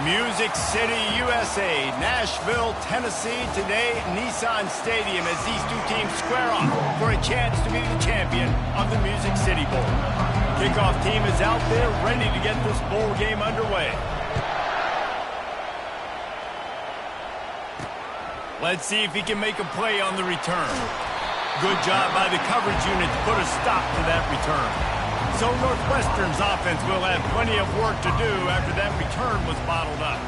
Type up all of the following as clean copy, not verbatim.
Music City, USA, Nashville, Tennessee. Today, Nissan Stadium as these two teams square off for a chance to be the champion of the Music City Bowl. Kickoff team is out there ready to get this bowl game underway. Let's see if he can make a play on the return. Good job by the coverage unit to put a stop to that return. So Northwestern's offense will have plenty of work to do after that return was bottled up.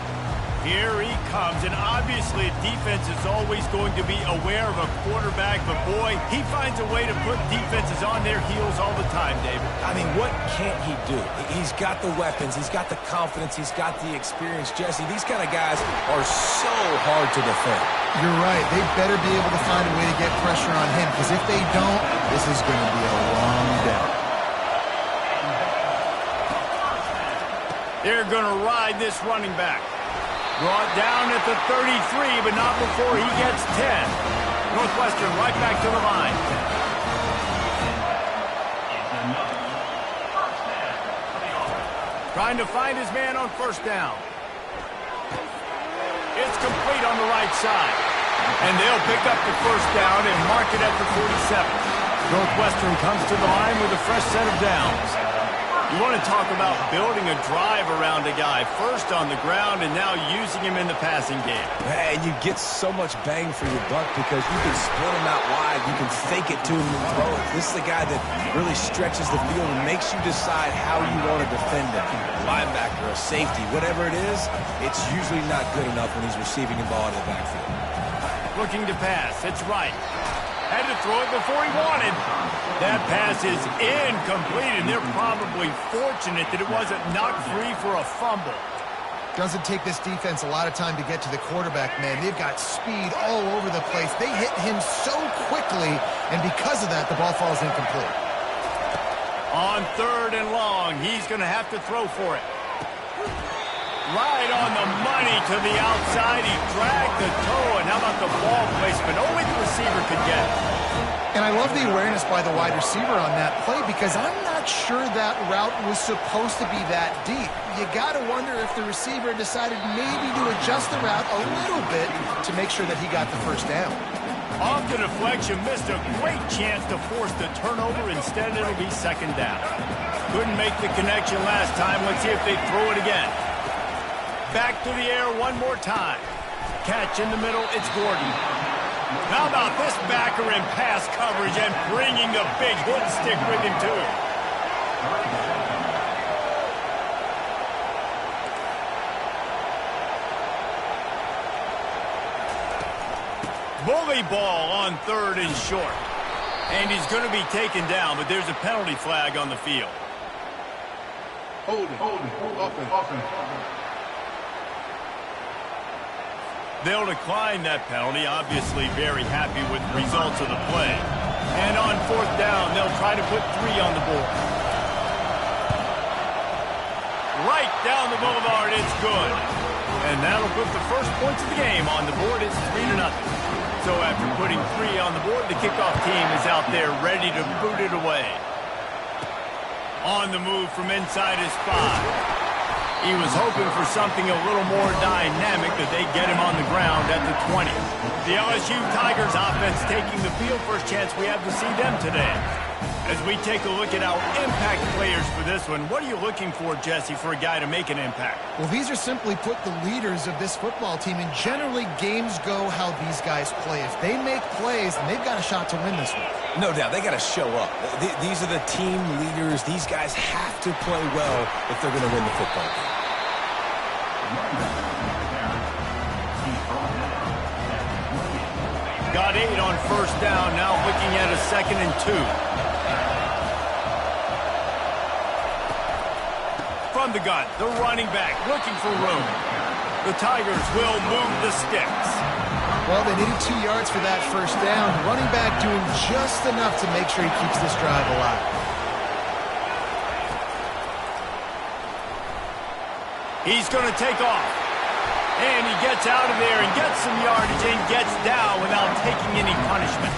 Here he comes, and obviously defense is always going to be aware of a quarterback, but boy, he finds a way to put defenses on their heels all the time, David. I mean, what can't he do? He's got the weapons, he's got the confidence, he's got the experience. Jesse, these kind of guys are so hard to defend. You're right. They better be able to find a way to get pressure on him, because if they don't, this is going to be a long day. They're going to ride this running back. Brought down at the 33, but not before he gets 10. Northwestern right back to the line. Trying to find his man on first down. It's complete on the right side. And they'll pick up the first down and mark it at the 47. Northwestern comes to the line with a fresh set of downs. You want to talk about building a drive around a guy, first on the ground and now using him in the passing game. And you get so much bang for your buck because you can split him out wide, you can fake it to him and throw it. This is the guy that really stretches the field and makes you decide how you want to defend him. A linebacker, a safety, whatever it is, it's usually not good enough when he's receiving the ball in the backfield. Looking to pass, it's right. Had to throw it before he wanted. That pass is incomplete, and they're probably fortunate that it wasn't knocked free for a fumble. Doesn't take this defense a lot of time to get to the quarterback, man. They've got speed all over the place. They hit him so quickly, and because of that, the ball falls incomplete. On third and long, he's going to have to throw for it. Right on the money to the outside. He dragged the toe, and how about the ball placement? Only the receiver could get it. And I love the awareness by the wide receiver on that play because I'm not sure that route was supposed to be that deep. You got to wonder if the receiver decided maybe to adjust the route a little bit to make sure that he got the first down. Off the deflection, missed a great chance to force the turnover. Instead, it'll be second down. Couldn't make the connection last time. Let's see if they throw it again. Back to the air one more time. Catch in the middle, it's Gordon. How about this backer in pass coverage and bringing a big hit stick with him, too. Bully ball on third and short. And he's going to be taken down, but there's a penalty flag on the field. Hold it. Offense. They'll decline that penalty, obviously very happy with the results of the play. And on fourth down, they'll try to put 3 on the board. Right down the boulevard, it's good. And that'll put the first points of the game on the board. It's 3-0. So after putting 3 on the board, the kickoff team is out there ready to boot it away. On the move from inside his 5. He was hoping for something a little more dynamic, that they get him on the ground at the 20. The LSU Tigers offense taking the field. First chance we have to see them today. As we take a look at our impact players for this one, what are you looking for, Jesse, for a guy to make an impact? Well, these are simply put the leaders of this football team, and generally games go how these guys play. If they make plays, then they've got a shot to win this one. No doubt, they got to show up. These are the team leaders. These guys have to play well if they're going to win the football game. Got 8 on first down, now looking at a 2nd and 2. From the gun, the running back looking for room. The Tigers will move the sticks. Well, they needed 2 yards for that first down. Running back doing just enough to make sure he keeps this drive alive. He's going to take off. And he gets out of there and gets some yardage and gets down without taking any punishment.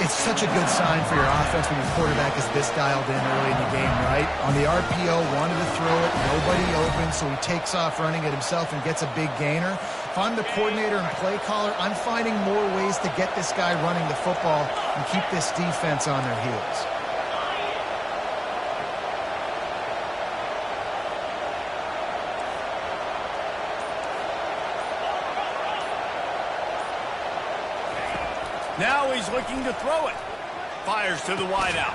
It's such a good sign for your offense when your quarterback is this dialed in early in the game, right? On the RPO, wanted to throw it, nobody open, so he takes off running it himself and gets a big gainer. If I'm the coordinator and play caller, I'm finding more ways to get this guy running the football and keep this defense on their heels. Now he's looking to throw it. Fires to the wideout.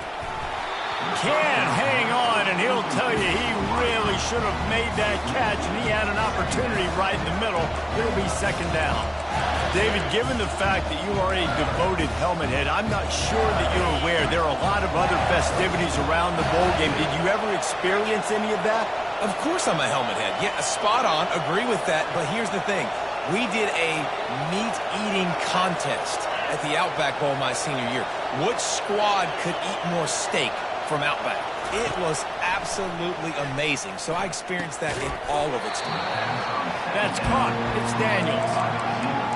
Can't hang on, and he'll tell you he really should have made that catch, and he had an opportunity right in the middle. It'll be second down. David, given the fact that you are a devoted helmet head, I'm not sure that you're aware there are a lot of other festivities around the bowl game. Did you ever experience any of that? Of course I'm a helmet head. Yeah, spot on. Agree with that. But here's the thing. We did a meat-eating contest at the Outback Bowl my senior year. Which squad could eat more steak from Outback? It was absolutely amazing. So I experienced that in all of its glory. That's caught. It's Daniels.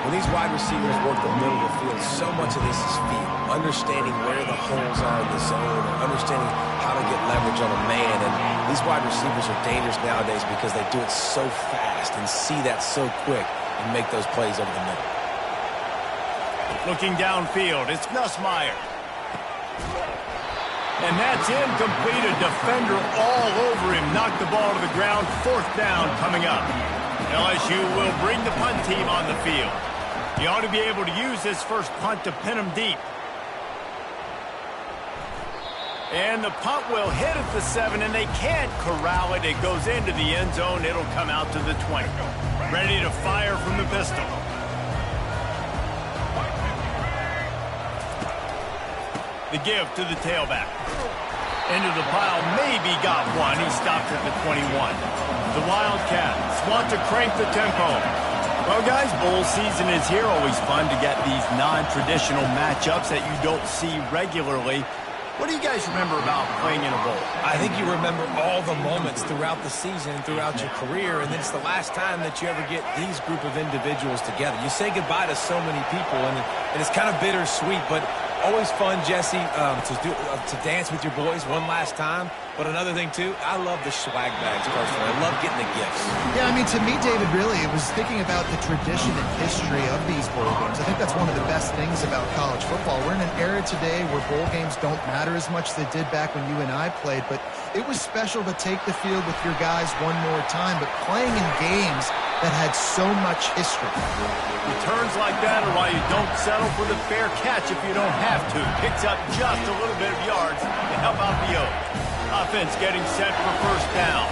When these wide receivers work the middle of the field, so much of this is feel. Understanding where the holes are in the zone, and understanding how to get leverage on a man. And these wide receivers are dangerous nowadays because they do it so fast and see that so quick and make those plays over the middle. Looking downfield, it's Nussmeier. And that's incomplete. A defender all over him. Knocked the ball to the ground. Fourth down coming up. LSU will bring the punt team on the field. He ought to be able to use his first punt to pin him deep. And the punt will hit at the 7, and they can't corral it. It goes into the end zone. It'll come out to the 20. Ready to fire from the pistol. The give to the tailback. Into the pile, maybe got one. He stopped at the 21. The Wildcats want to crank the tempo. Well, guys, bowl season is here. Always fun to get these non-traditional matchups that you don't see regularly. What do you guys remember about playing in a bowl? I think you remember all the moments throughout the season, throughout your career, and then it's the last time that you ever get these group of individuals together. You say goodbye to so many people, and it's kind of bittersweet, but always fun, Jesse, to dance with your boys one last time. But another thing, too, I love the swag bags personally. I love getting the gifts. Yeah, I mean, to me, David, really, it was thinking about the tradition and history of these bowl games. I think that's one of the best things about college football. We're in an era today where bowl games don't matter as much as they did back when you and I played, but it was special to take the field with your guys one more time, but playing in games that had so much history. Returns like that are why you don't settle for the fair catch if you don't have to. Picks up just a little bit of yards to help out the Oaks. Offense getting set for first down.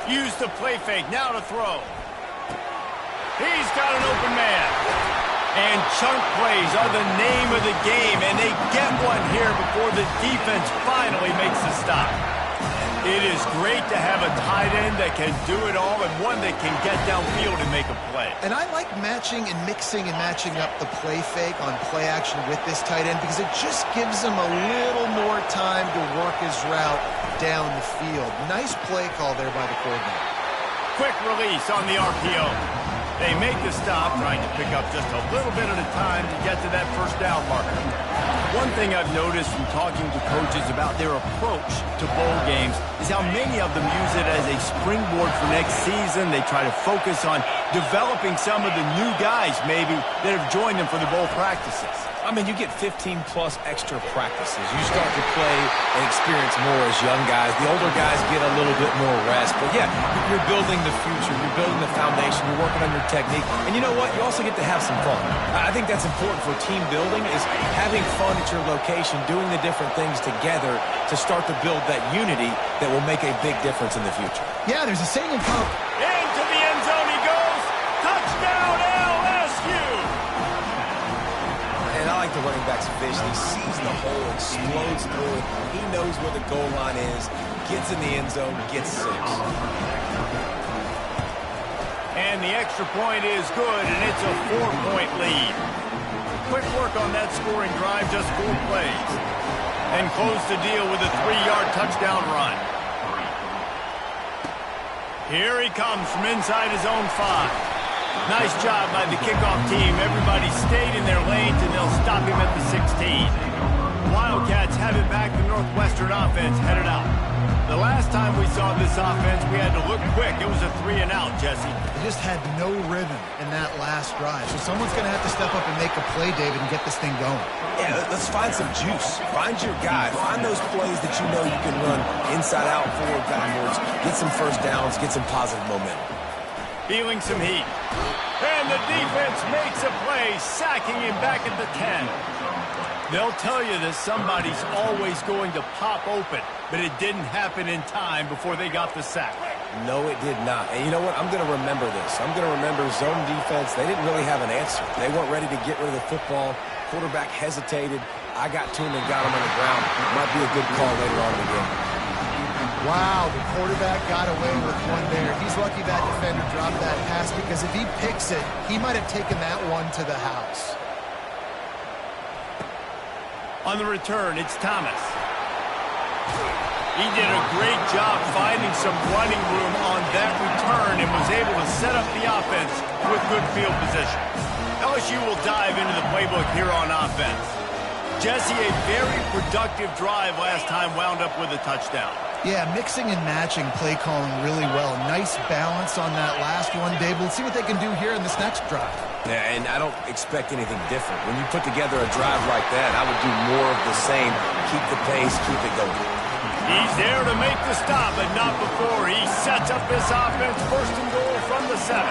Use the play fake, now to throw. He's got an open man. And chunk plays are the name of the game, and they get one here before the defense finally makes the stop. It is great to have a tight end that can do it all and one that can get downfield and make a play. And I like matching and mixing and matching up the play fake on play action with this tight end because it just gives him a little more time to work his route down the field. Nice play call there by the coordinator. Quick release on the RPO. They make the stop, trying to pick up just a little bit at a time to get to that first down marker. One thing I've noticed from talking to coaches about their approach to bowl games is how many of them use it as a springboard for next season. They try to focus on developing some of the new guys, maybe, that have joined them for the bowl practices. I mean, you get 15-plus extra practices. You start to play and experience more as young guys. The older guys get a little bit more rest. But, yeah, you're building the future. You're building the foundation. You're working on your technique. And you know what? You also get to have some fun. I think that's important for team building is having fun at your location, doing the different things together to start to build that unity that will make a big difference in the future. Yeah, there's a saying in college. Into the end zone he goes. Touchdown, LSU! And I like the running back's vision. He sees the hole, explodes through it. He knows where the goal line is, gets in the end zone, gets 6. And the extra point is good, and it's a 4-point lead. Quick work on that scoring drive, just 4 plays. And close the deal with a 3-yard touchdown run. Here he comes from inside his own 5. Nice job by the kickoff team. Everybody stayed in their lanes, and they'll stop him at the 16. Wildcats have it back. The Northwestern offense headed out. The last time we saw this offense, we had to look quick. It was a 3-and-out, Jesse. They just had no rhythm in that last drive. So someone's going to have to step up and make a play, David, and get this thing going. Yeah, let's find some juice. Find your guy. Find those plays that you know you can run inside out, forward, backwards. Get some first downs. Get some positive momentum. Feeling some heat. And the defense makes a play, sacking him back at the 10. They'll tell you that somebody's always going to pop open, but it didn't happen in time before they got the sack. No, it did not. And you know what? I'm going to remember this. I'm going to remember zone defense. They didn't really have an answer. They weren't ready to get rid of the football. Quarterback hesitated. I got to him and got him on the ground. Might be a good call later on in the game. Wow, the quarterback got away with one there. He's lucky that defender dropped that pass, because if he picks it, he might have taken that one to the house. On the return, it's Thomas. He did a great job finding some running room on that return and was able to set up the offense with good field position. LSU will dive into the playbook here on offense. Jesse, a very productive drive last time wound up with a touchdown. Yeah, mixing and matching play calling really well. Nice balance on that last one, Dave. We'll see what they can do here in this next drive. Yeah, and I don't expect anything different. When you put together a drive like that, I would do more of the same. Keep the pace, keep it going. He's there to make the stop, but not before. He sets up this offense, first and goal from the 7.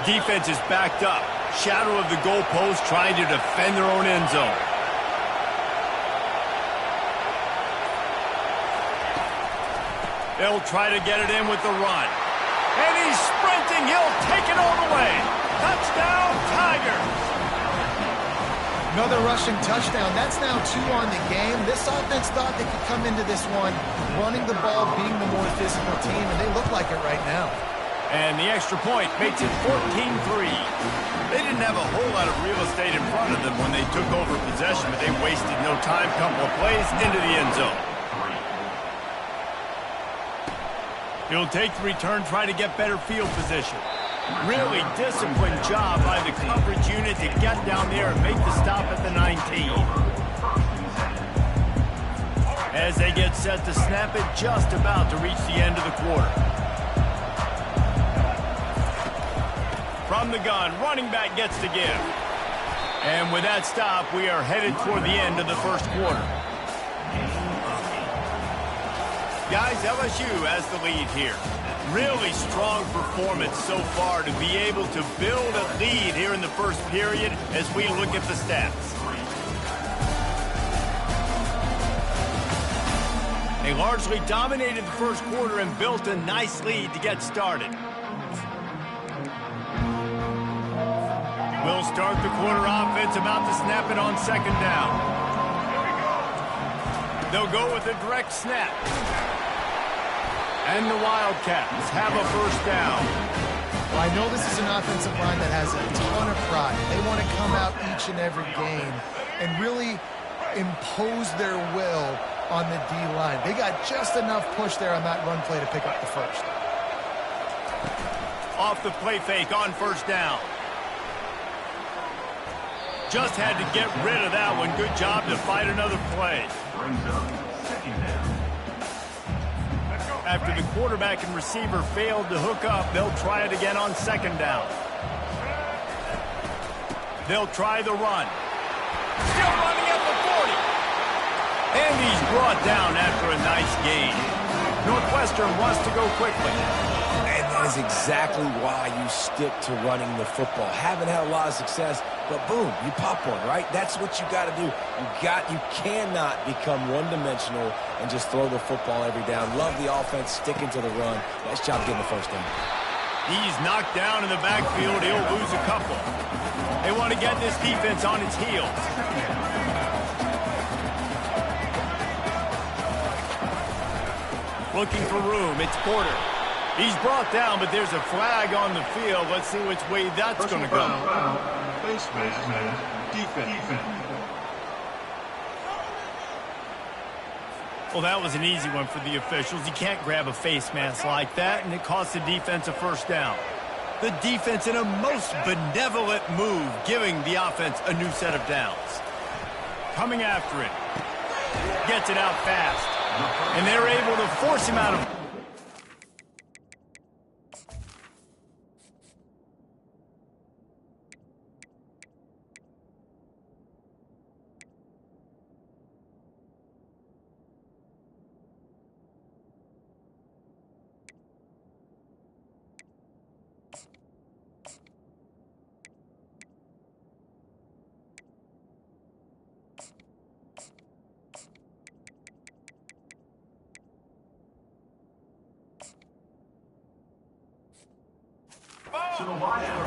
Defense is backed up. Shadow of the goalpost, trying to defend their own end zone. They'll try to get it in with the run. And he's sprinting. He'll take it all the way. Touchdown, Tigers. Another rushing touchdown. That's now 2 on the game. This offense thought they could come into this one running the ball, being the more physical team, and they look like it right now. And the extra point makes it 14-3. They didn't have a whole lot of real estate in front of them when they took over possession, but they wasted no time. Couple of plays into the end zone. He'll take the return, try to get better field position. Really disciplined job by the coverage unit to get down there and make the stop at the 19. As they get set to snap it, just about to reach the end of the quarter. From the gun, running back gets to give. And with that stop, we are headed toward the end of the first quarter. Guys, LSU has the lead here. Really strong performance so far to be able to build a lead here in the first period as we look at the stats. They largely dominated the first quarter and built a nice lead to get started. We'll start the quarter offense, about to snap it on second down. They'll go with a direct snap. And the Wildcats have a first down. Well, I know this is an offensive line that has a ton of pride. They want to come out each and every game and really impose their will on the D-line. They got just enough push there on that run play to pick up the first. Off the play fake on first down. Just had to get rid of that one. Good job to fight another play. After the quarterback and receiver failed to hook up, they'll try it again on second down. They'll try the run. Still running at the 40. And he's brought down after a nice gain. Northwestern wants to go quickly. And that is exactly why you stick to running the football. Haven't had a lot of success, but boom, you pop one, right? That's what you got to do. You cannot become one-dimensional and just throw the football every down. Love the offense, sticking to the run. Nice job getting the first down. He's knocked down in the backfield. He'll lose a couple. They want to get this defense on its heels. Looking for room. It's Porter. He's brought down, but there's a flag on the field. Let's see which way that's going to go. Well, that was an easy one for the officials. You can't grab a face mask like that, and it cost the defense a first down. The defense in a most benevolent move, giving the offense a new set of downs. Coming after it. Gets it out fast. And they're able to force him out of...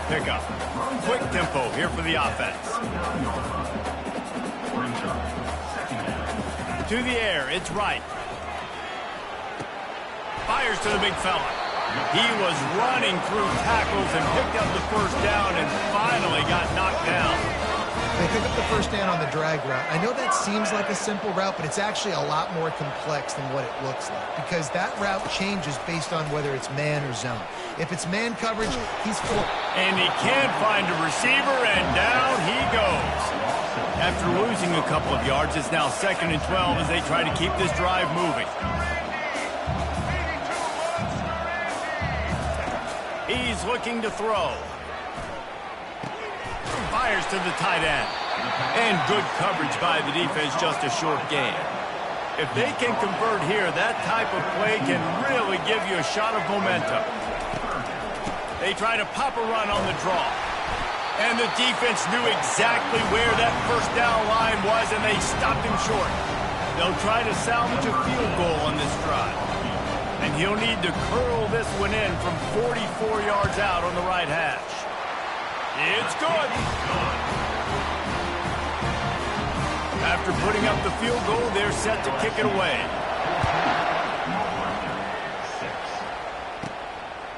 Pickup. Quick tempo here for the offense. To the air, it's right. Fires to the big fella. He was running through tackles and picked up the first down and finally got knocked down. They pick up the first down on the drag route. I know that seems like a simple route, but it's actually a lot more complex than what it looks like because that route changes based on whether it's man or zone. If it's man coverage, he's full. And he can't find a receiver, and down he goes. After losing a couple of yards, it's now 2nd and 12 as they try to keep this drive moving. He's looking to throw. Fires to the tight end. And good coverage by the defense, just a short gain. If they can convert here, that type of play can really give you a shot of momentum. They try to pop a run on the draw. And the defense knew exactly where that first down line was, and they stopped him short. They'll try to salvage a field goal on this drive. And he'll need to curl this one in from 44 yards out on the right hash. It's good. After putting up the field goal, they're set to kick it away.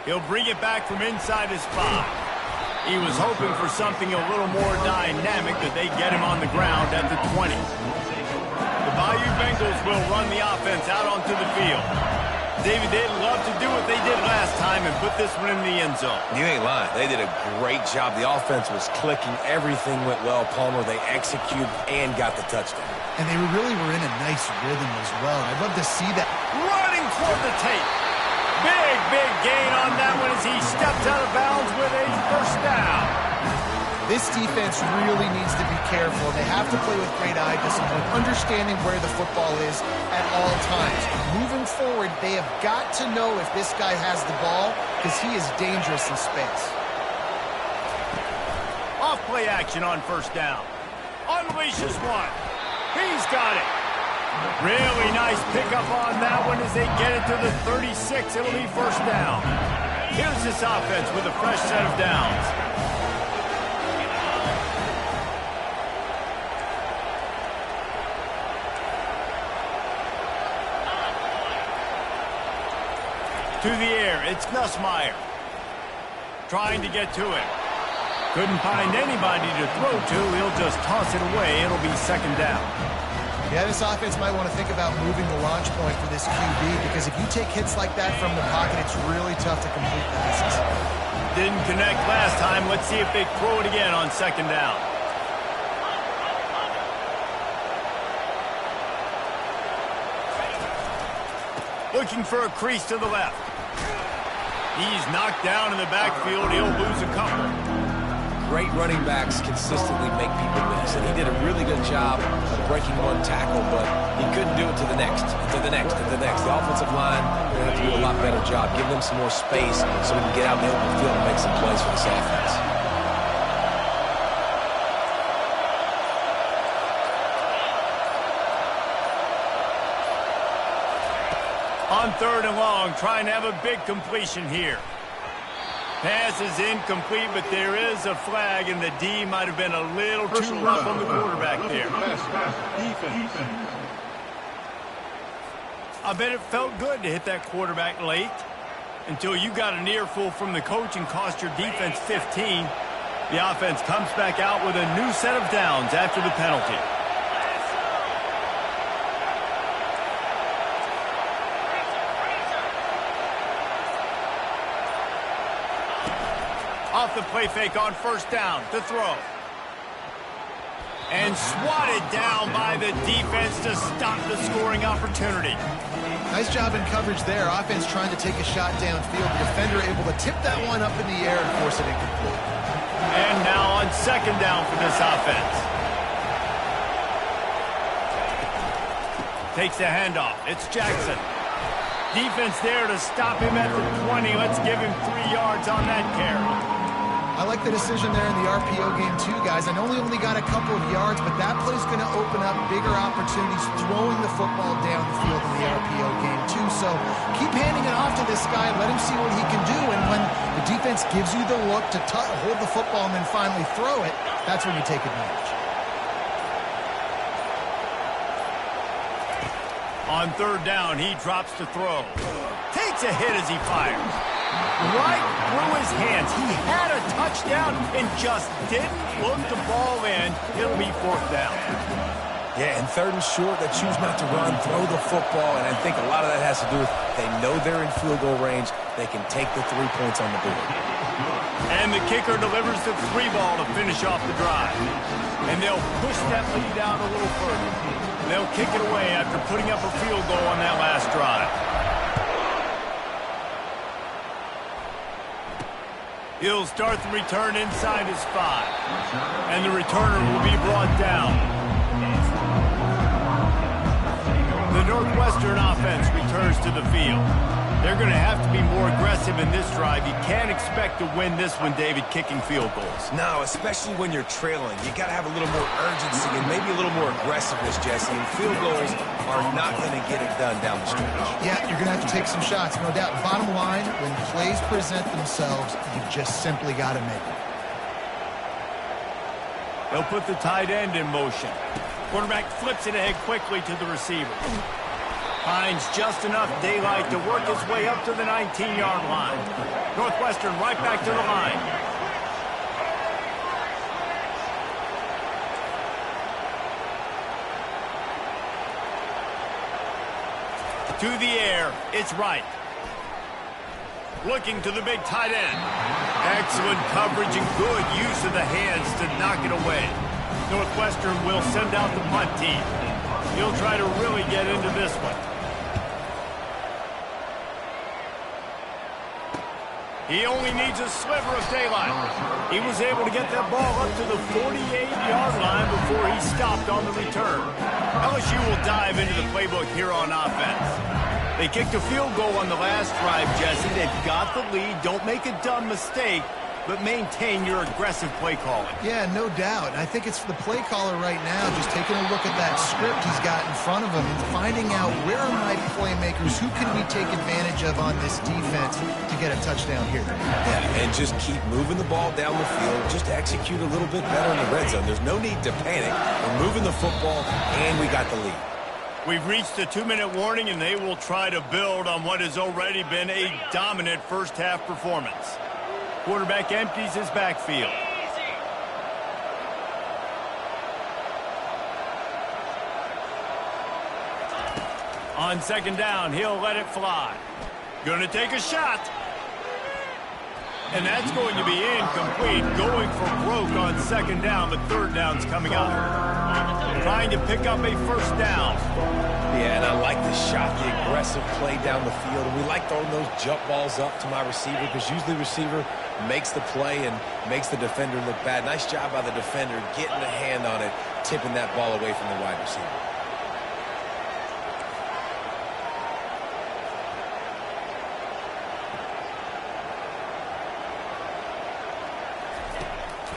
He'll bring it back from inside his 5. He was hoping for something a little more dynamic, but they get him on the ground at the 20. The Bayou Bengals will run the offense out onto the field. David, they'd love to do what they did last time and put this one in the end zone. You ain't lying. They did a great job. The offense was clicking. Everything went well. Palmer, they executed and got the touchdown. And they really were in a nice rhythm as well. I'd love to see that. Running toward the tape. Big gain on that one as he steps out of bounds with a first down. This defense really needs to be careful. They have to play with great eye discipline, understanding where the football is at all times. Moving forward, they have got to know if this guy has the ball because he is dangerous in space. Off play action on first down. Unleashes one. He's got it. Really nice pickup on that one as they get it to the 36. It'll be first down. Here's this offense with a fresh set of downs. To the air, it's Nussmeier. Trying to get to it. Couldn't find anybody to throw to. He'll just toss it away. It'll be second down. Yeah, this offense might want to think about moving the launch point for this QB because if you take hits like that from the pocket, it's really tough to complete passes. Didn't connect last time. Let's see if they throw it again on second down. Looking for a crease to the left. He's knocked down in the backfield. He'll lose a couple. Great running backs consistently make people miss, and he did a really good job of breaking one tackle, but he couldn't do it to the next, to the next, to the next. The offensive line will have to do a lot better job. Give them some more space so we can get out in the open field and make some plays for this offense. On third and long, trying to have a big completion here. Pass is incomplete, but there is a flag, and the D might have been a little too rough on the quarterback there. I bet it felt good to hit that quarterback late until you got an earful from the coach and cost your defense 15. The offense comes back out with a new set of downs after the penalty. off the play fake on first down to throw. And swatted down by the defense to stop the scoring opportunity. Nice job in coverage there. Offense trying to take a shot downfield. The defender able to tip that one up in the air and force it incomplete. And now on second down for this offense. Takes the handoff. It's Jackson. Defense there to stop him at the 20. Let's give him 3 yards on that carry. I like the decision there in the RPO game too, guys. I know we only got a couple of yards, but that play's going to open up bigger opportunities throwing the football down the field in the RPO game too. So keep handing it off to this guy. Let him see what he can do. And when the defense gives you the look to hold the football and then finally throw it, that's when you take advantage. On third down, he drops to throw. Takes a hit as he fires. Right through his hands. He had a touchdown and just didn't look the ball in. It'll be fourth down. Yeah, and third and short, they choose not to run, throw the football, and I think a lot of that has to do with they know they're in field goal range. They can take the 3 points on the board. And the kicker delivers the 3 ball to finish off the drive. And they'll push that lead out a little further. They'll kick it away after putting up a field goal on that last drive. He'll start the return inside his 5. And the returner will be brought down. The Northwestern offense returns to the field. They're going to have to be more aggressive in this drive. You can't expect to win this one, David, kicking field goals. No, especially when you're trailing. You got to have a little more urgency and maybe a little more aggressiveness, Jesse. And field goals are not going to get it done down the stretch. Yeah, you're going to have to take some shots, no doubt. Bottom line, when plays present themselves, you just simply got to make them. They'll put the tight end in motion. Quarterback flips it ahead quickly to the receiver. Finds just enough daylight to work his way up to the 19-yard line. Northwestern right back to the line. To the air, it's right. Looking to the big tight end. Excellent coverage and good use of the hands to knock it away. Northwestern will send out the punt team. He'll try to really get into this one. He only needs a sliver of daylight. He was able to get that ball up to the 48-yard line before he stopped on the return. LSU will dive into the playbook here on offense. They kicked a field goal on the last drive, Jesse. They've got the lead. Don't make a dumb mistake, but maintain your aggressive play calling. Yeah, no doubt. I think it's for the play caller right now, just taking a look at that script he's got in front of him and finding out where are my playmakers, who can we take advantage of on this defense to get a touchdown here. Yeah, and just keep moving the ball down the field. Just execute a little bit better in the red zone. There's no need to panic. We're moving the football, and we got the lead. We've reached the 2-minute warning, and they will try to build on what has already been a dominant first-half performance. Quarterback empties his backfield. On second down, he'll let it fly. Gonna take a shot. And that's going to be incomplete. Going for broke on second down, but third down's coming up. Trying to pick up a first down. Yeah, and I like the shot, the aggressive play down the field. And we like throwing those jump balls up to my receiver because usually the receiver makes the play and makes the defender look bad. Nice job by the defender getting a hand on it, tipping that ball away from the wide receiver.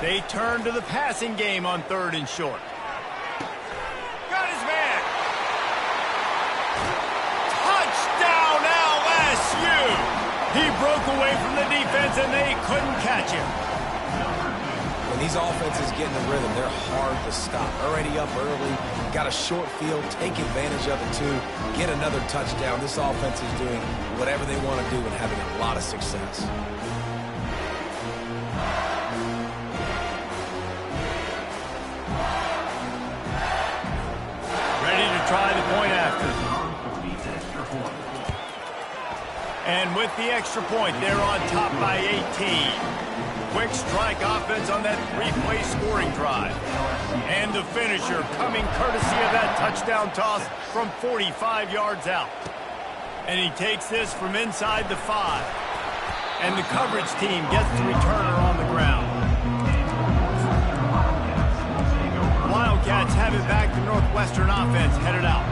They turn to the passing game on third and short. Got his man. Touchdown LSU. He broke away from the defense and they couldn't catch him. When these offenses get in the rhythm, they're hard to stop. Already up early, got a short field, take advantage of it too, get another touchdown. This offense is doing whatever they want to do and having a lot of success. Try the point after. And with the extra point, they're on top by 18. quick strike offense on that three-play scoring drive. And the finisher coming courtesy of that touchdown toss from 45 yards out. And he takes this from inside the 5. And the coverage team gets the returner on the ground. Wildcats have it back. The Northwestern offense headed out.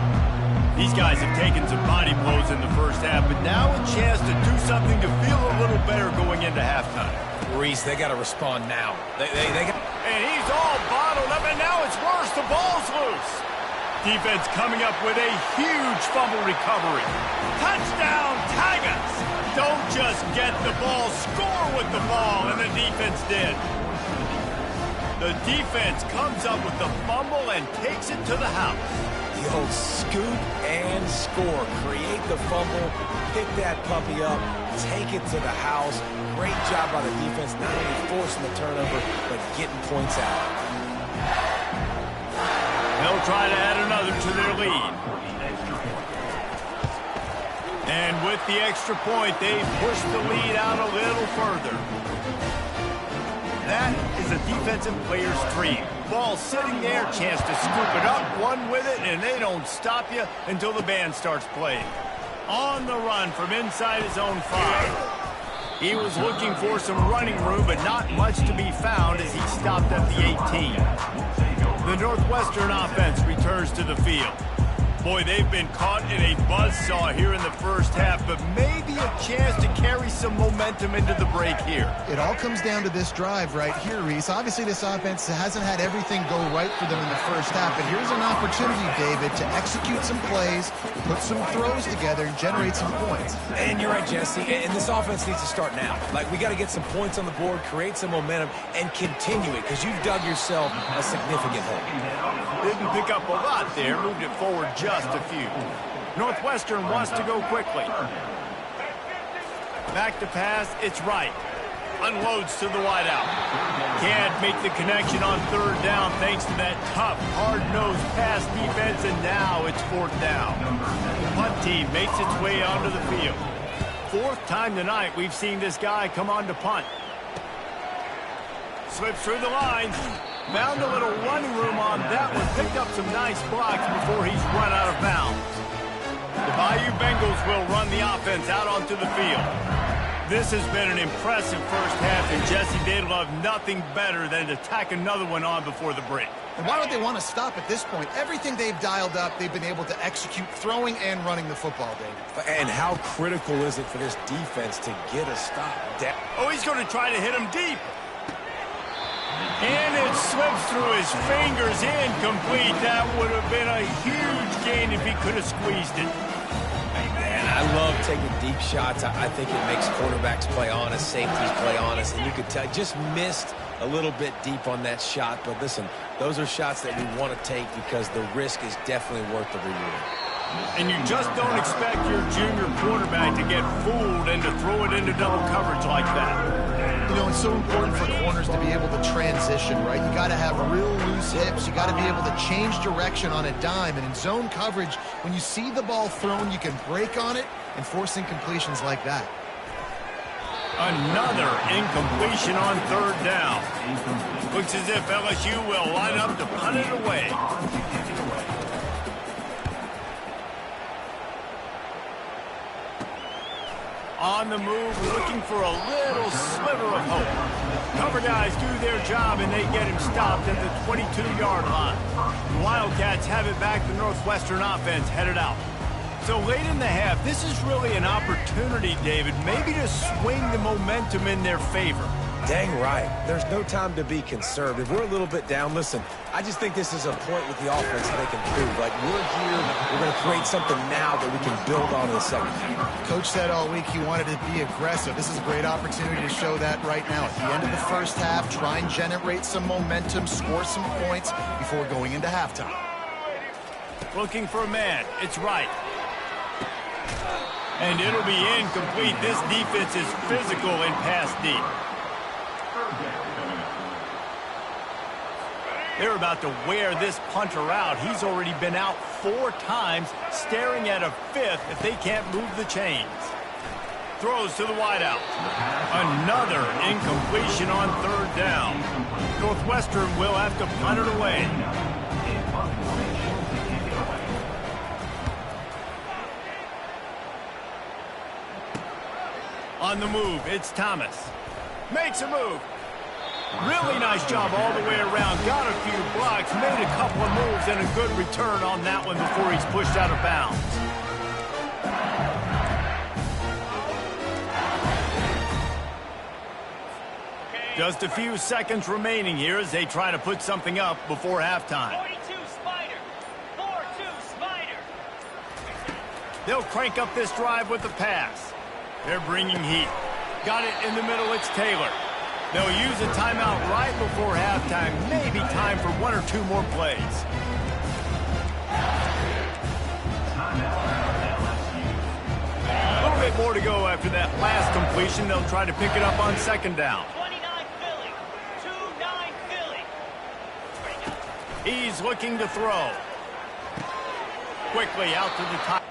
These guys have taken some body blows in the first half, but now a chance to do something to feel a little better going into halftime. Reese, they got to respond now. They got... And he's all bottled up, and now it's worse. The ball's loose. Defense coming up with a huge fumble recovery. Touchdown, Tigers! Don't just get the ball, score with the ball, and the defense did. The defense comes up with the fumble and takes it to the house. The old scoop and score. Create the fumble, pick that puppy up, take it to the house. Great job by the defense, not only forcing the turnover, but getting points out. They'll try to add another to their lead. And with the extra point, they push the lead out a little further. That is a defensive player's dream. Ball sitting there, chance to scoop it up, one with it, and they don't stop you until the band starts playing. On the run from inside his own 5. He was looking for some running room, but not much to be found as he stopped at the 18. The Northwestern offense returns to the field. Boy, they've been caught in a buzzsaw here in the first half, but maybe a chance to carry some momentum into the break here. It all comes down to this drive right here, Reese. Obviously, this offense hasn't had everything go right for them in the first half, but here's an opportunity, David, to execute some plays, put some throws together, and generate some points. And you're right, Jesse, and this offense needs to start now. Like, we got to get some points on the board, create some momentum, and continue it, because you've dug yourself a significant hole. Didn't pick up a lot there, moved it forward just a few. Northwestern wants to go quickly. Back to pass, it's right. Unloads to the wideout. Can't make the connection on third down thanks to that tough, hard-nosed pass defense, and now it's fourth down. The punt team makes its way onto the field. Fourth time tonight we've seen this guy come on to punt. Slips through the lines. Found a little running room on that one. Picked up some nice blocks before he's run out of bounds. The Bayou Bengals will run the offense out onto the field. This has been an impressive first half, and Jesse, they'd love nothing better than to tack another one on before the break. And why would they want to stop at this point? Everything they've dialed up, they've been able to execute throwing and running the football, David. And how critical is it for this defense to get a stop? Oh, he's going to try to hit him deep. And it slips through his fingers, incomplete. That would have been a huge gain if he could have squeezed it. Man, I love taking deep shots. I think it makes quarterbacks play honest, safeties play honest, and you could tell just missed a little bit deep on that shot. But listen, those are shots that we want to take because the risk is definitely worth the reward. And you just don't expect your junior quarterback to get fooled and to throw it into double coverage like that. You know, it's so important for corners to be able to transition, right? You got to have real loose hips. You got to be able to change direction on a dime. And in zone coverage, when you see the ball thrown, you can break on it and force incompletions like that. Another incompletion on third down. Looks as if LSU will line up to punt it away. On the move, looking for a little sliver of hope. Cover guys do their job, and they get him stopped at the 22-yard line. The Wildcats have it back. The Northwestern offense headed out. So late in the half, this is really an opportunity, David, maybe to swing the momentum in their favor. Dang right. There's no time to be conservative. We're a little bit down. Listen, I just think this is a point with the offense that they can prove. Like, we're here, we're going to create something now that we can build on in the second half. Coach said all week he wanted to be aggressive. This is a great opportunity to show that right now. At the end of the first half, try and generate some momentum, score some points before going into halftime. Looking for a man. It's right. And it'll be incomplete. This defense is physical and pass deep. They're about to wear this punter out. He's already been out 4 times, staring at a 5th if they can't move the chains. throws to the wideout. Another incompletion on third down. Northwestern will have to punt it away. On the move, it's Thomas. Makes a move. Really nice job all the way around. Got a few blocks, made a couple of moves, and a good return on that one before he's pushed out of bounds. Just a few seconds remaining here as they try to put something up before halftime. 42 Spider. 4-2 Spider. They'll crank up this drive with the pass. They're bringing heat. Got it in the middle, it's Taylor. They'll use a timeout right before halftime. Maybe time for one or two more plays. A little bit more to go after that last completion. They'll try to pick it up on second down. 29 Philly. 2-9 Philly. He's looking to throw. Quickly out to the top.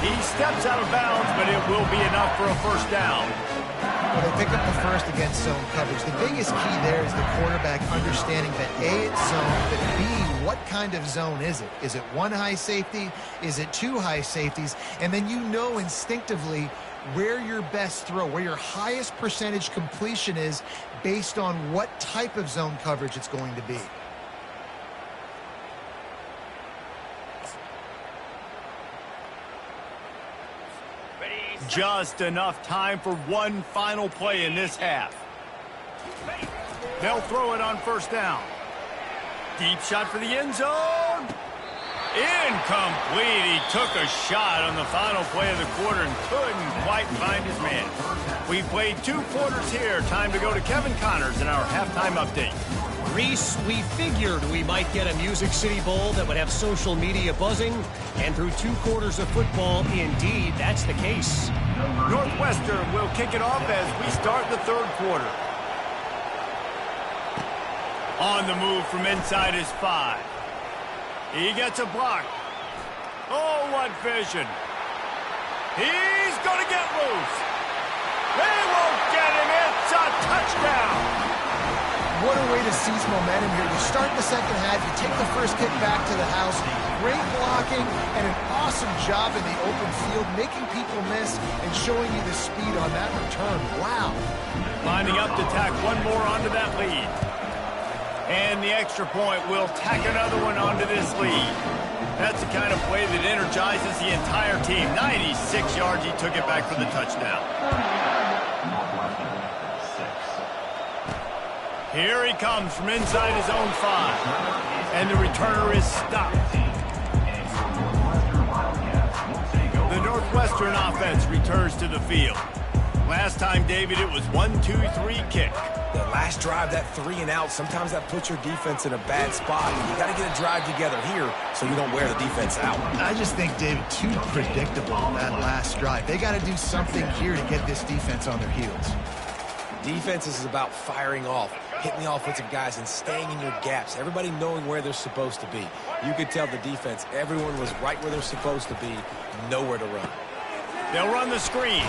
He steps out of bounds, but it will be enough for a first down. Well, they pick up the first against zone coverage. The biggest key there is the quarterback understanding that A, it's zone, but B, what kind of zone is it? Is it one high safety? Is it two high safeties? And then you know instinctively where your best throw, where your highest percentage completion is based on what type of zone coverage it's going to be. Just enough time for one final play in this half. They'll throw it on first down. Deep shot for the end zone. Incomplete. He took a shot on the final play of the quarter and couldn't quite find his man. We played 2 quarters here. Time to go to Kevin Connors in our halftime update. Reese, we figured we might get a Music City Bowl that would have social media buzzing, and through 2 quarters of football, indeed, that's the case. Northwestern will kick it off as we start the 3rd quarter. On the move from inside his 5. He gets a block. Oh, what vision. He's going to get loose. They won't get him. It's a touchdown. What a way to seize momentum here. You start the second half, you take the first kick back to the house. Great blocking and an awesome job in the open field, making people miss and showing you the speed on that return. Wow. Lining up to tack one more onto that lead. And the extra point will tack another one onto this lead. That's the kind of play that energizes the entire team. 96 yards, he took it back for the touchdown. Here he comes from inside his own 5. And the returner is stopped. The Northwestern offense returns to the field. Last time, David, it was 1-2-3 kick. The last drive, that 3 and out, sometimes that puts your defense in a bad spot. You got to get a drive together here so you don't wear the defense out. I just think, David, too predictable that last drive. They got to do something here to get this defense on their heels. Defense is about firing off, hitting the offensive guys and staying in your gaps. Everybody knowing where they're supposed to be. You could tell the defense, everyone was right where they're supposed to be, nowhere to run. They'll run the screen.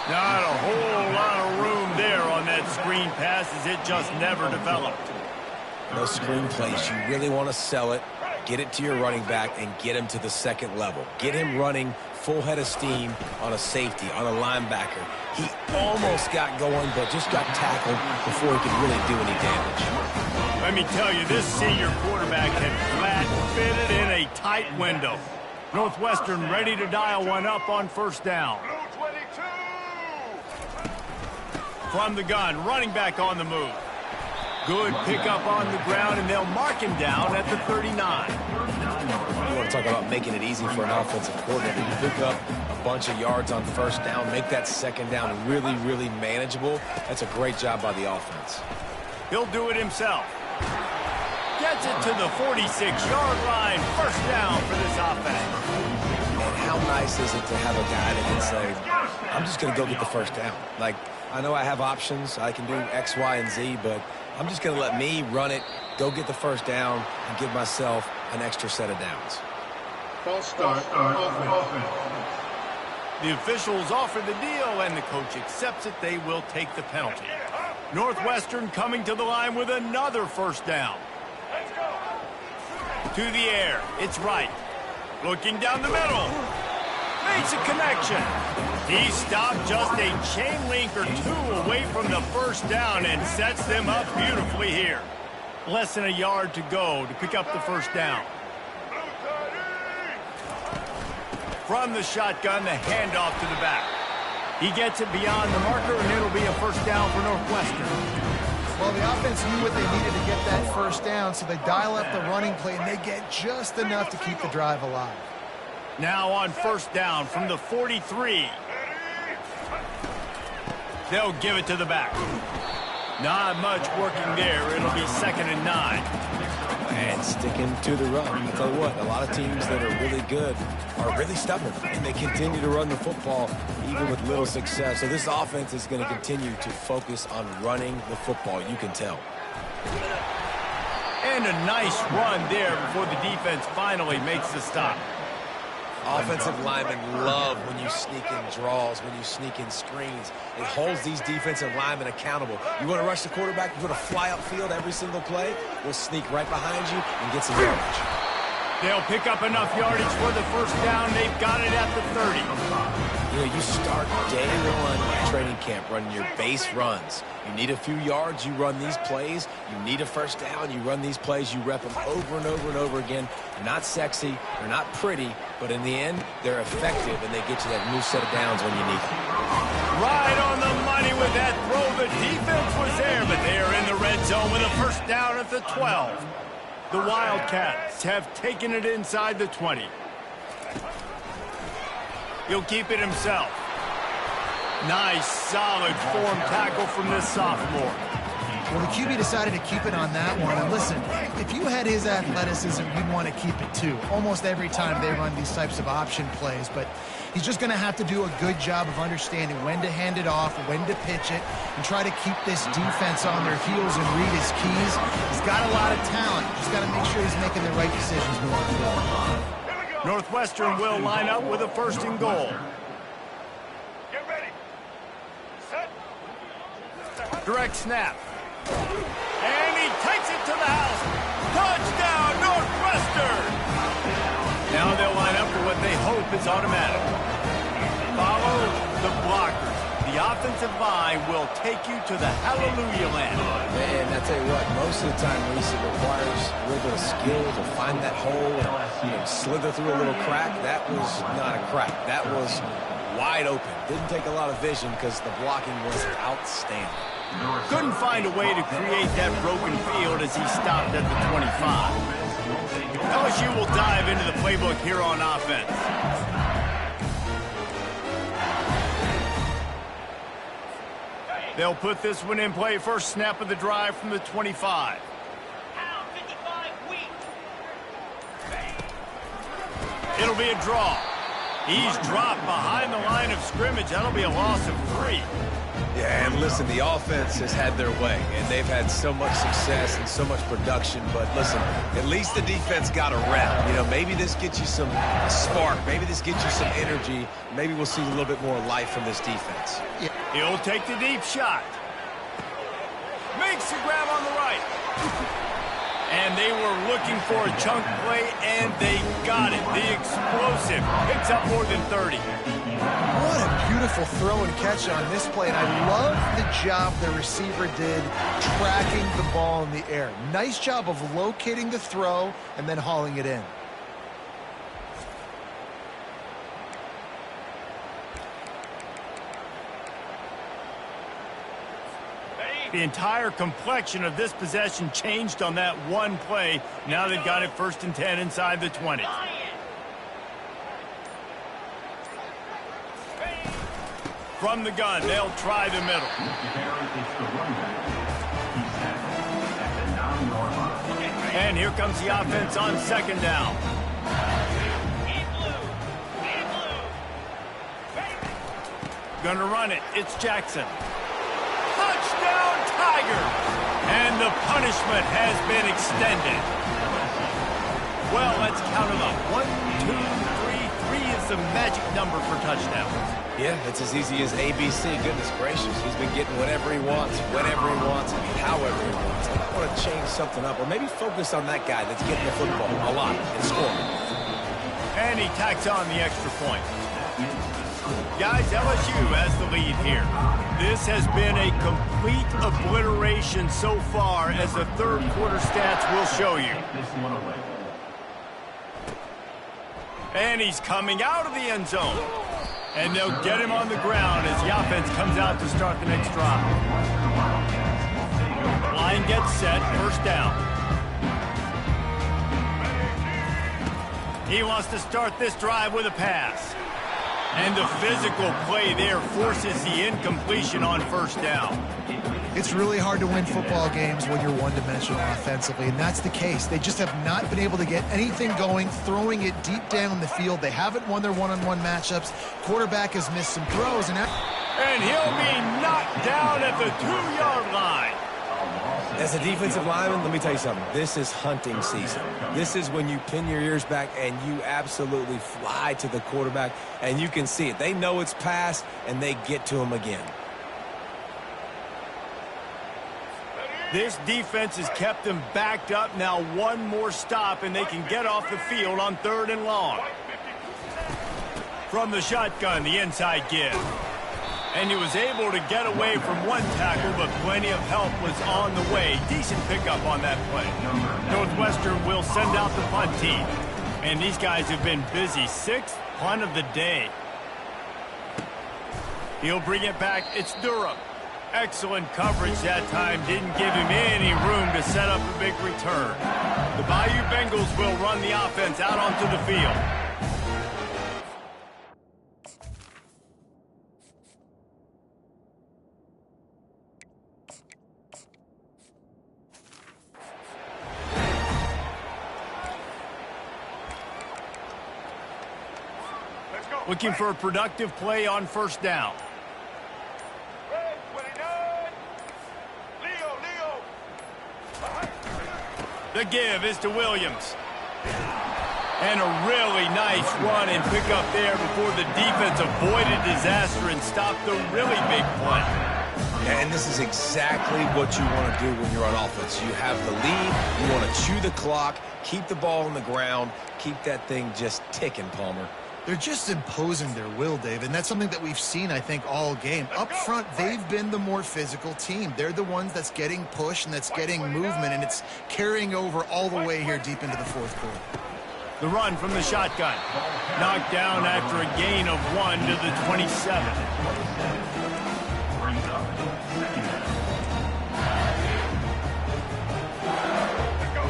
Not a whole lot of room there on that screen pass as it just never developed. Those screen plays, you really want to sell it, get it to your running back, and get him to the second level. Get him running full head of steam on a safety, on a linebacker. He almost got going, but just got tackled before he could really do any damage. Let me tell you, this senior quarterback had flat fitted in a tight window. Northwestern ready to dial one up on first down. From the gun, running back on the move. Good pickup on the ground, and they'll mark him down at the 39. You want to talk about making it easy for an offensive coordinator. You pick up a bunch of yards on first down, make that second down really, really manageable. That's a great job by the offense. He'll do it himself. Gets it to the 46-yard line. First down for this offense. And how nice is it to have a guy that can say, I'm just going to go get the first down. Like, I know I have options. I can do X, Y, and Z, but I'm just going to let me run it, go get the first down, and give myself an extra set of downs. False start. Offense. The officials offer the deal, and the coach accepts it. They will take the penalty. Northwestern coming to the line with another first down. To the air. It's right. Looking down the middle. Makes a connection. He stopped just a chain link or 2 away from the first down and sets them up beautifully here. Less than a yard to go to pick up the first down. From the shotgun, the handoff to the back. He gets it beyond the marker, and it'll be a first down for Northwestern. Well, the offense knew what they needed to get that first down, so they dial up the running play, and they get just enough to keep the drive alive. Now on first down from the 43. They'll give it to the back. Not much working there. It'll be 2nd and 9. And sticking to the run. I'll tell you what, a lot of teams that are really good are really stubborn, and they continue to run the football even with little success. So this offense is going to continue to focus on running the football. You can tell. And a nice run there before the defense finally makes the stop. Offensive linemen love when you sneak in draws, when you sneak in screens. It holds these defensive linemen accountable. You want to rush the quarterback, you want to fly upfield every single play, we'll sneak right behind you and get some yardage. They'll pick up enough yardage for the first down. They've got it at the 30. You know, you start day one of training camp running your base runs. You need a few yards, you run these plays. You need a first down, you run these plays. You rep them over and over and over again. They're not sexy, they're not pretty, but in the end, they're effective, and they get you that new set of downs when you need them. Right on the money with that throw. The defense was there, but they are in the red zone with a first down at the 12. The Wildcats have taken it inside the 20. He'll keep it himself. Nice, solid form tackle from this sophomore. Well, the QB decided to keep it on that one. And listen, if you had his athleticism, you'd want to keep it too. Almost every time they run these types of option plays. But he's just going to have to do a good job of understanding when to hand it off, when to pitch it, and try to keep this defense on their heels and read his keys. He's got a lot of talent. Just got to make sure he's making the right decisions moving forward. Northwestern will line up with a first and goal. Get ready. Set. Direct snap. And he takes it to the house. Touchdown, Northwestern! Now they'll line up for what they hope is automatic. Follow the blockers. The offensive line will take you to the hallelujah land. Man, I tell you what, most of the time, Reese, it requires a little bit of skill to find that hole and slither through a little crack. That was not a crack. That was wide open. Didn't take a lot of vision because the blocking was outstanding. Couldn't find a way to create that broken field as he stopped at the 25. LSU will dive into the playbook here on offense. They'll put this one in play. First snap of the drive from the 25. Pound 55 weak. It'll be a draw. He's dropped behind the line of scrimmage. That'll be a loss of 3. Yeah, and listen, the offense has had their way, and they've had so much success and so much production. But listen, at least the defense got a rep. You know, maybe this gets you some spark. Maybe this gets you some energy. Maybe we'll see a little bit more life from this defense. Yeah. He'll take the deep shot. Makes the grab on the right. And they were looking for a chunk play, and they got it. The explosive picks up more than 30. What a beautiful throw and catch on this play. And I love the job the receiver did tracking the ball in the air. Nice job of locating the throw and then hauling it in. The entire complexion of this possession changed on that one play. Now they've got it first and 10 inside the 20. From the gun, they'll try the middle. And here comes the offense on second down. Gonna run it. It's Jackson. Touchdown, Tiger! And the punishment has been extended. Well, let's count them up. 1, 2, 3. 3 is the magic number for touchdowns. Yeah, it's as easy as ABC. Goodness gracious. He's been getting whatever he wants, whenever he wants, however he wants. I want to change something up, or maybe focus on that guy that's getting the football a lot and scoring. And he tacks on the extra point. Guys, LSU has the lead here. This has been a complete obliteration so far, as the third quarter stats will show you. And he's coming out of the end zone. And they'll get him on the ground as the offense comes out to start the next drive. Line gets set, first down. He wants to start this drive with a pass. And the physical play there forces the incompletion on first down. It's really hard to win football games when you're one-dimensional offensively, and that's the case. They just have not been able to get anything going, throwing it deep down the field. They haven't won their one-on-one matchups. Quarterback has missed some throws. And he'll be knocked down at the 2-yard line. As a defensive lineman, let me tell you something. This is hunting season. This is when you pin your ears back and you absolutely fly to the quarterback, and you can see it. They know it's passed, and they get to him again. This defense has kept them backed up. Now one more stop, and they can get off the field on 3rd and long. From the shotgun, the inside give. And he was able to get away from one tackle, but plenty of help was on the way. Decent pickup on that play. Northwestern will send out the punt team. And these guys have been busy. 6th punt of the day. He'll bring it back. It's Durham. Excellent coverage that time. Didn't give him any room to set up a big return. The Bayou Bengals will run the offense out onto the field. Looking for a productive play on 1st down. The give is to Williams. And a really nice run and pick up there before the defense avoided disaster and stopped the really big play. And this is exactly what you want to do when you're on offense. You have the lead, you want to chew the clock, keep the ball on the ground, keep that thing just ticking, Palmer. They're just imposing their will, Dave, and that's something that we've seen, I think, all game. Up front, they've been the more physical team. They're the ones that's getting pushed and that's getting movement, and it's carrying over all the way here deep into the 4th quarter. The run from the shotgun. Knocked down after a gain of 1 to the 27.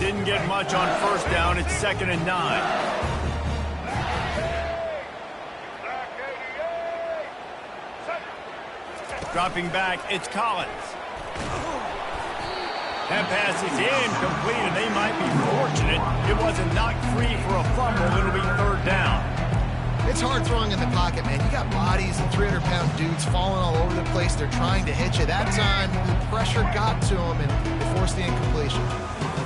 Didn't get much on 1st down. It's 2nd and 9. Dropping back, it's Collins. That pass is incomplete, and they might be fortunate it wasn't knocked free for a fumble. It'll be 3rd down. It's hard throwing in the pocket, man. You got bodies and 300-pound dudes falling all over the place. They're trying to hit you. That time, the pressure got to them, and they forced the incompletion.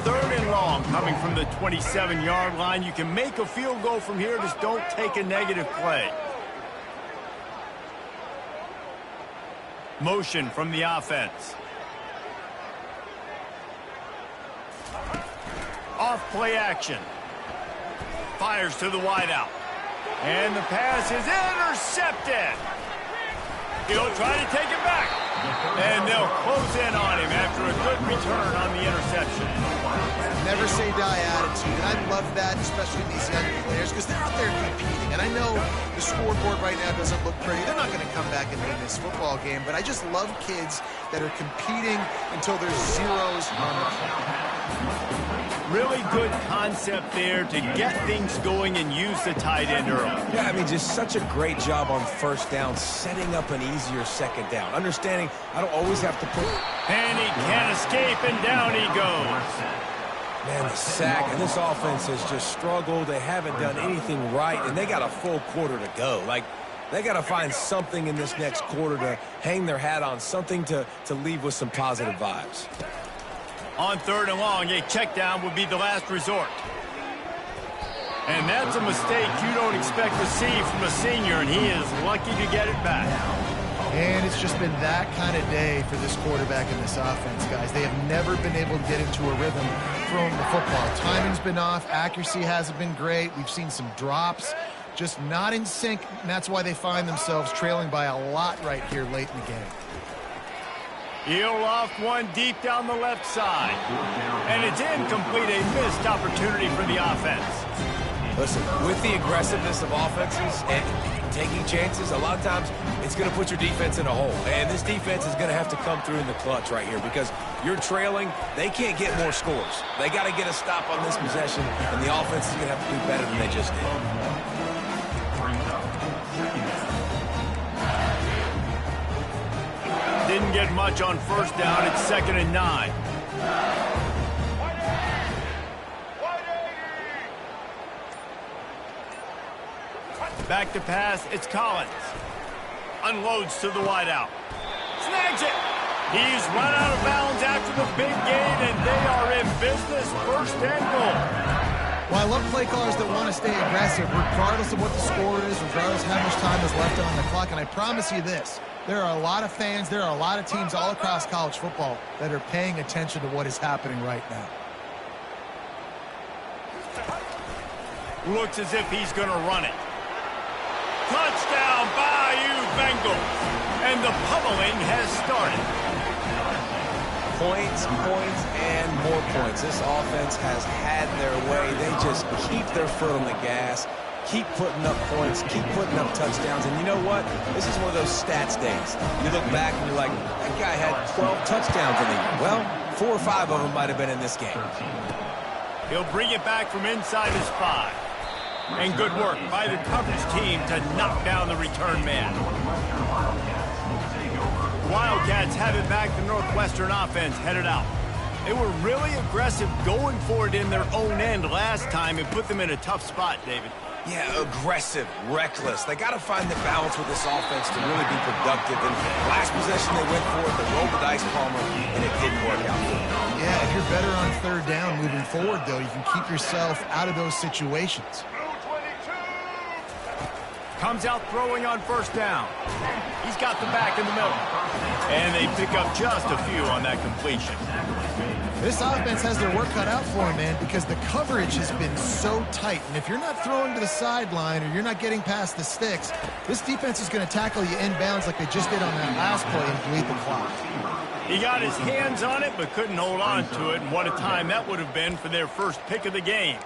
3rd and long coming from the 27-yard line. You can make a field goal from here. Just don't take a negative play. Motion from the offense. Off play action. Fires to the wideout. And the pass is intercepted. He'll try to take it back. And they'll close in on him after a good return on the interception. Never say die attitude, and I love that, especially these young players, because they're out there competing. And I know the scoreboard right now doesn't look pretty. They're not going to come back and win this football game, but I just love kids that are competing until there's zeros on the clock. Really good concept there to get things going and use the tight end early. Yeah, I mean, just such a great job on 1st down, setting up an easier 2nd down. Understanding I don't always have to put... And he can't escape, and down he goes. Man, the sack, and this offense has just struggled. They haven't done anything right, and they got a full quarter to go. Like, they got to find something in this next quarter to hang their hat on, something to leave with some positive vibes. On 3rd and long, a check down would be the last resort. And that's a mistake you don't expect to see from a senior, and he is lucky to get it back. And it's just been that kind of day for this quarterback and this offense, guys. They have never been able to get into a rhythm throwing the football. Timing's been off. Accuracy hasn't been great. We've seen some drops. Just not in sync, and that's why they find themselves trailing by a lot right here late in the game. He'll off one deep down the left side. And it's incomplete, a missed opportunity for the offense. Listen, with the aggressiveness of offenses and taking chances, a lot of times it's going to put your defense in a hole. And this defense is going to have to come through in the clutch right here because you're trailing. They can't get more scores. They got to get a stop on this possession, and the offense is going to have to do better than they just did. Didn't get much on 1st down. It's 2nd and 9. Back to pass. It's Collins. Unloads to the wideout. Snags it. He's run out of bounds after the big gain, and they are in business. 1st and goal. Well, I love play callers that want to stay aggressive, regardless of what the score is, regardless of how much time is left on the clock. And I promise you this, There are a lot of fans, there are a lot of teams all across college football that are paying attention to what is happening right now. Looks as if he's going to run it. Touchdown, Bayou Bengals. And the pummeling has started. Points, and more points. This offense has had their way. They just keep their foot on the gas, keep putting up points, keep putting up touchdowns. And you know what? This is one of those stats days. You look back and you're like, that guy had 12 touchdowns in the year. Well, 4 or 5 of them might have been in this game. He'll bring it back from inside his 5. And good work by the coverage team to knock down the return man. Wildcats have it back. The Northwestern offense headed out. They were really aggressive going for it in their own end last time. It put them in a tough spot, David. Yeah, aggressive, reckless. They got to find the balance with this offense to really be productive. And last possession they went for it, they rolled the dice, Palmer, and it didn't work out for them. Yeah, if you're better on third down moving forward, though, you can keep yourself out of those situations. Comes out throwing on first down. He's got the back in the middle. And they pick up just a few on that completion. This offense has their work cut out for them, man, because the coverage has been so tight. And if you're not throwing to the sideline or you're not getting past the sticks, this defense is going to tackle you inbounds like they just did on that last play and bleed the clock. He got his hands on it but couldn't hold on to it. And what a time that would have been for their first pick of the game.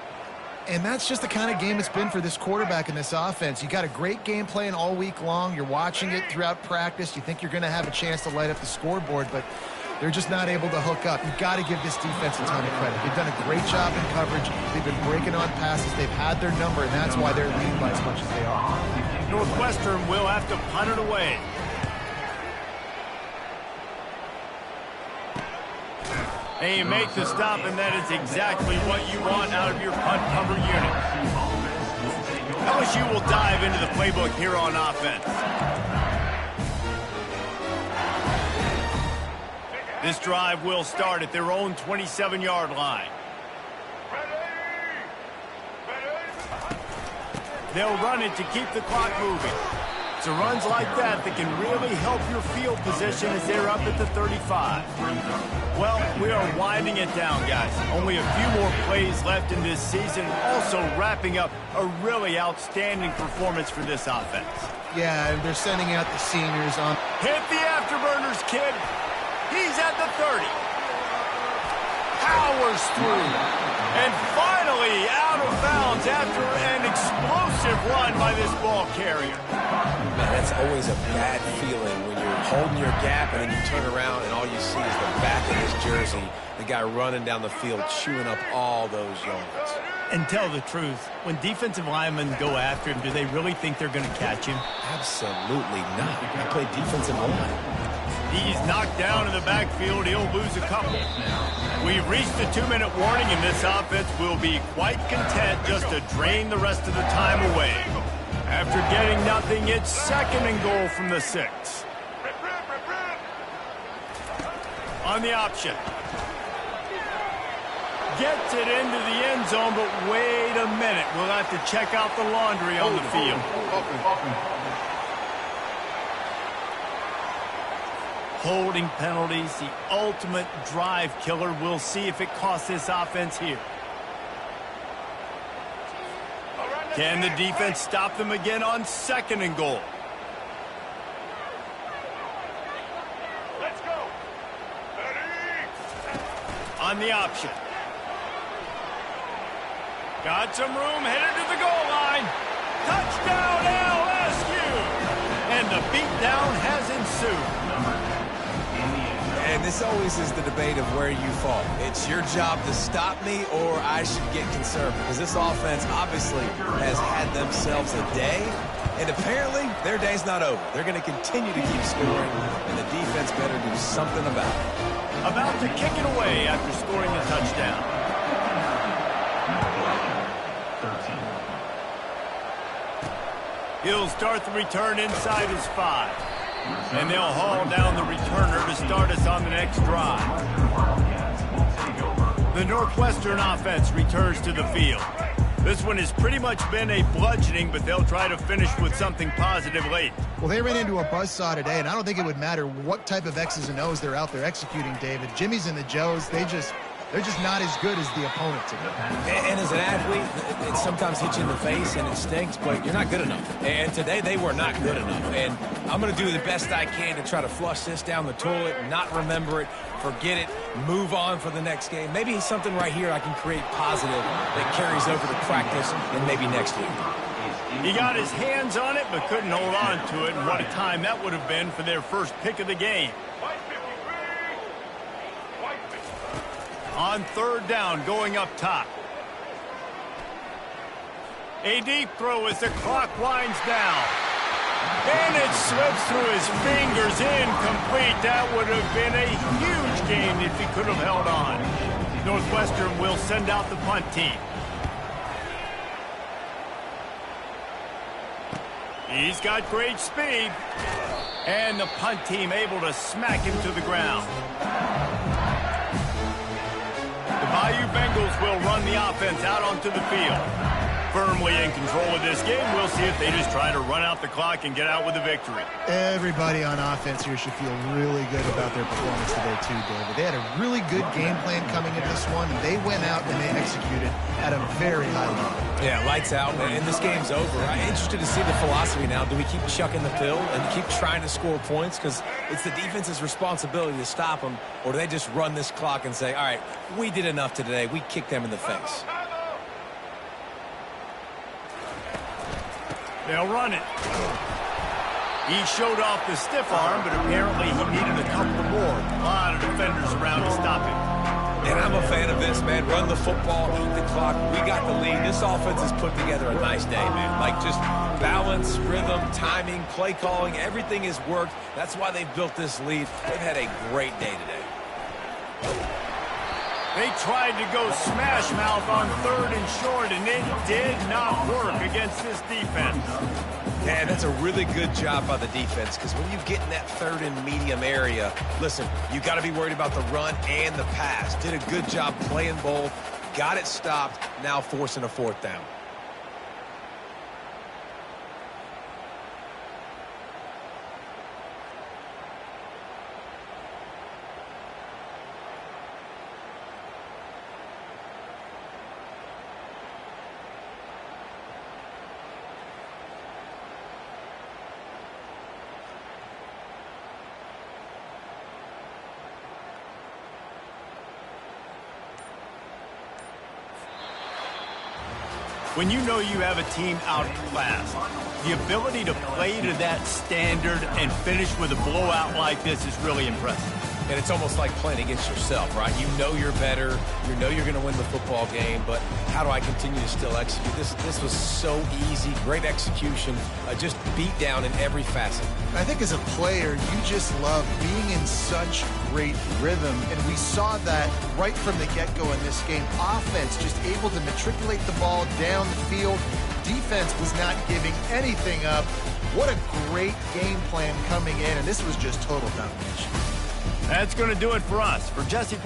And that's just the kind of game it's been for this quarterback in this offense. You got a great game plan all week long. You're watching it throughout practice. You think you're going to have a chance to light up the scoreboard, but they're just not able to hook up. You've got to give this defense a ton of credit. They've done a great job in coverage. They've been breaking on passes. They've had their number, and that's why they're leading by as much as they are. Northwestern will have to punt it away. And you make the stop, and that is exactly what you want out of your punt cover unit. LSU will dive into the playbook here on offense. This drive will start at their own 27-yard line. They'll run it to keep the clock moving. So runs like that can really help your field position as they're up at the 35. Well, we are winding it down, guys. Only a few more plays left in this season. Also wrapping up a really outstanding performance for this offense. Yeah, and they're sending out the seniors on. Hit the afterburners, kid. He's at the 30. Powers through. And finally out of bounds after an explosive run by this ball carrier. Man, that's always a bad feeling when you're holding your gap and then you turn around and all you see is the back of his jersey, the guy running down the field, chewing up all those yards. And tell the truth, when defensive linemen go after him, do they really think they're going to catch him? Absolutely not. I play defensive line. He's knocked down in the backfield. He'll lose a couple. We've reached the 2-minute warning, and this offense will be quite content just to drain the rest of the time away. After getting nothing, it's 2nd and goal from the 6. On the option. Gets it into the end zone, but wait a minute. We'll have to check out the laundry on the field. Holding penalties, the ultimate drive killer. We'll see if it costs this offense here. Can the defense stop them again on 2nd and goal? Let's go. On the option. Got some room, headed to the goal line. Touchdown LSU! And the beatdown has ensued. And this always is the debate of where you fall. It's your job to stop me or I should get conservative. Because this offense obviously has had themselves a day. And apparently their day's not over. They're going to continue to keep scoring. And the defense better do something about it. About to kick it away after scoring a touchdown. He'll start the return inside his 5. And they'll haul down the returner to start us on the next drive. The Northwestern offense returns to the field. This one has pretty much been a bludgeoning, but they'll try to finish with something positive late. Well, they ran into a buzzsaw today, and I don't think it would matter what type of X's and O's they're out there executing, David. Jimmy's and the Joes, they're just not as good as the opponent today. And as an athlete, it sometimes hits you in the face and it stinks, but you're not good enough. And today they were not good enough. And I'm going to do the best I can to try to flush this down the toilet, not remember it, forget it, move on for the next game. Maybe something right here I can create positive that carries over to practice and maybe next week. He got his hands on it, but couldn't hold on to it. And what a time that would have been for their first pick of the game. On third down, going up top. A deep throw as the clock winds down. And it slips through his fingers, incomplete. That would have been a huge gain if he could have held on. Northwestern will send out the punt team. He's got great speed. And the punt team able to smack him to the ground. The Bayou Bengals will run the offense out onto the field. Firmly in control of this game. We'll see if they just try to run out the clock and get out with a victory. Everybody on offense here should feel really good about their performance today too, David. They had a really good game plan coming into this one, and they went out and they executed at a very high level. Yeah, lights out, and this game's over. I'm interested to see the philosophy now. Do we keep chucking the pill and keep trying to score points? Because it's the defense's responsibility to stop them, or do they just run this clock and say, all right, we did enough today. We kicked them in the face. They'll run it. He showed off the stiff arm, but apparently he needed a couple more. A lot of defenders around to stop him. And I'm a fan of this, man. Run the football, eat the clock. We got the lead. This offense has put together a nice day, man. Like just balance, rhythm, timing, play calling, everything has worked. That's why they've built this lead. They've had a great day today. They tried to go smash mouth on third and short, and it did not work against this defense. Yeah, that's a really good job by the defense, because when you get in that third and medium area, listen, you got to be worried about the run and the pass. Did a good job playing both, got it stopped, now forcing a fourth down. When you know you have a team outclassed, the ability to play to that standard and finish with a blowout like this is really impressive. And it's almost like playing against yourself, right? You know you're better. You know you're going to win the football game, but how do I continue to still execute? This was so easy. Great execution. Just beat down in every facet. I think as a player, you just love being in such great rhythm, and we saw that right from the get-go in this game. Offense just able to matriculate the ball down the field. Defense was not giving anything up. What a great game plan coming in, and this was just total domination. That's going to do it for us. For Jesse...